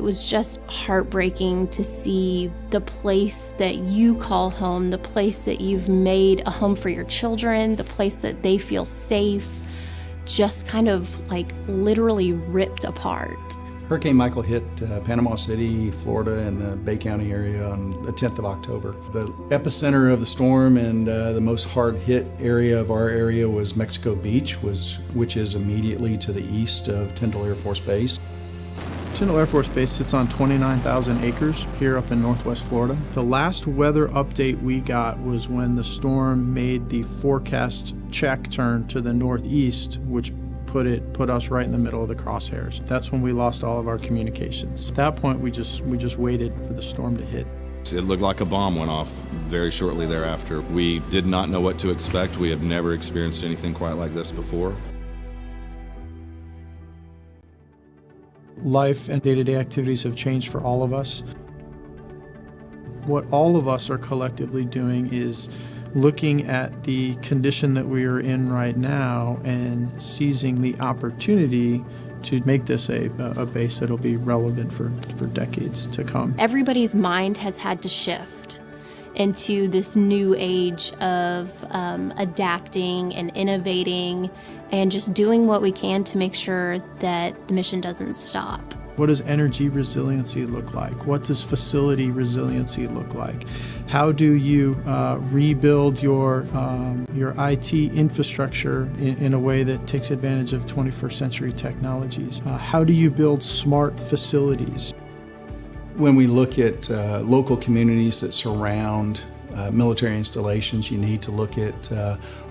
It was just heartbreaking to see the place that you call home, the place that you've made a home for your children, the place that they feel safe, just kind of like literally ripped apart. Hurricane Michael hit Panama City, Florida, and the Bay County area on the 10th of October. The epicenter of the storm and the most hard-hit area of our area was Mexico Beach, which is immediately to the east of Tyndall Air Force Base. Tyndall Air Force Base sits on 29,000 acres here up in northwest Florida. The last weather update we got was when the storm made the forecast check turn to the northeast, which put us right in the middle of the crosshairs. That's when we lost all of our communications. At that point, we just waited for the storm to hit. It looked like a bomb went off very shortly thereafter. We did not know what to expect. We had never experienced anything quite like this before. Life and day-to-day activities have changed for all of us. What all of us are collectively doing is looking at the condition that we are in right now and seizing the opportunity to make this a base that will be relevant for decades to come. Everybody's mind has had to shift into this new age of adapting and innovating and just doing what we can to make sure that the mission doesn't stop. What does energy resiliency look like? What does facility resiliency look like? How do you rebuild your IT infrastructure in a way that takes advantage of 21st century technologies? How do you build smart facilities? When we look at local communities that surround military installations, you need to look at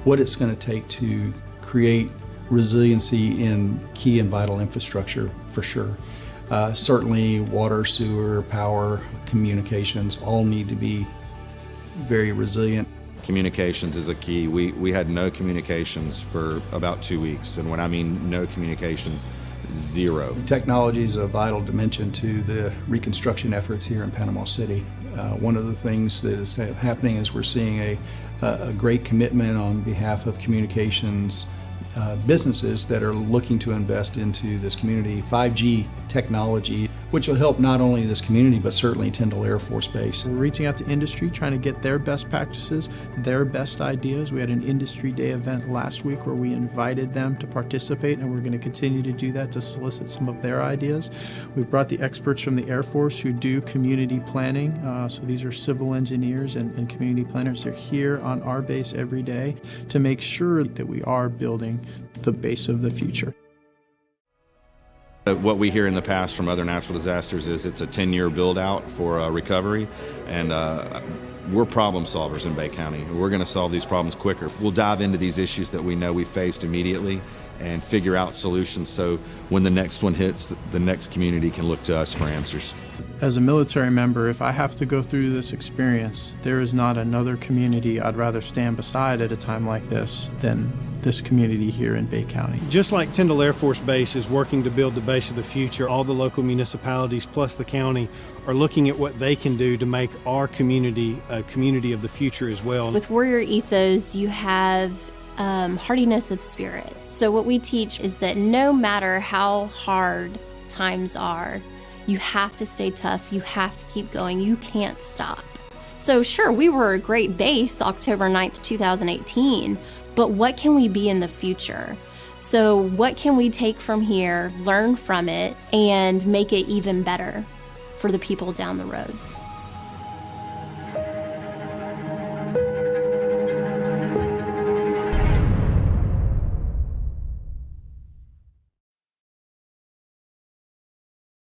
what it's going to take to create resiliency in key and vital infrastructure, for sure. Certainly water, sewer, power, communications all need to be very resilient. Communications is a key. We had no communications for about 2 weeks, and when I mean no communications, zero. Technology is a vital dimension to the reconstruction efforts here in Panama City. One of the things that is happening is we're seeing a great commitment on behalf of communications businesses that are looking to invest into this community. 5G technology, which will help not only this community, but certainly Tyndall Air Force Base. We're reaching out to industry, trying to get their best practices, their best ideas. We had an industry day event last week where we invited them to participate, and we're going to continue to do that to solicit some of their ideas. We've brought the experts from the Air Force who do community planning. So these are civil engineers and community planners. They're here on our base every day to make sure that we are building the base of the future. What we hear in the past from other natural disasters is it's a 10-year build-out for recovery, and we're problem solvers in Bay County. We're going to solve these problems quicker. We'll dive into these issues that we know we faced immediately and figure out solutions so when the next one hits, the next community can look to us for answers. As a military member, if I have to go through this experience, there is not another community I'd rather stand beside at a time like this than this community here in Bay County. Just like Tyndall Air Force Base is working to build the base of the future, all the local municipalities plus the county are looking at what they can do to make our community a community of the future as well. With Warrior Ethos, you have hardiness of spirit. So what we teach is that no matter how hard times are, you have to stay tough, you have to keep going, you can't stop. So sure, we were a great base October 9th, 2018, but what can we be in the future? So what can we take from here, learn from it, and make it even better for the people down the road?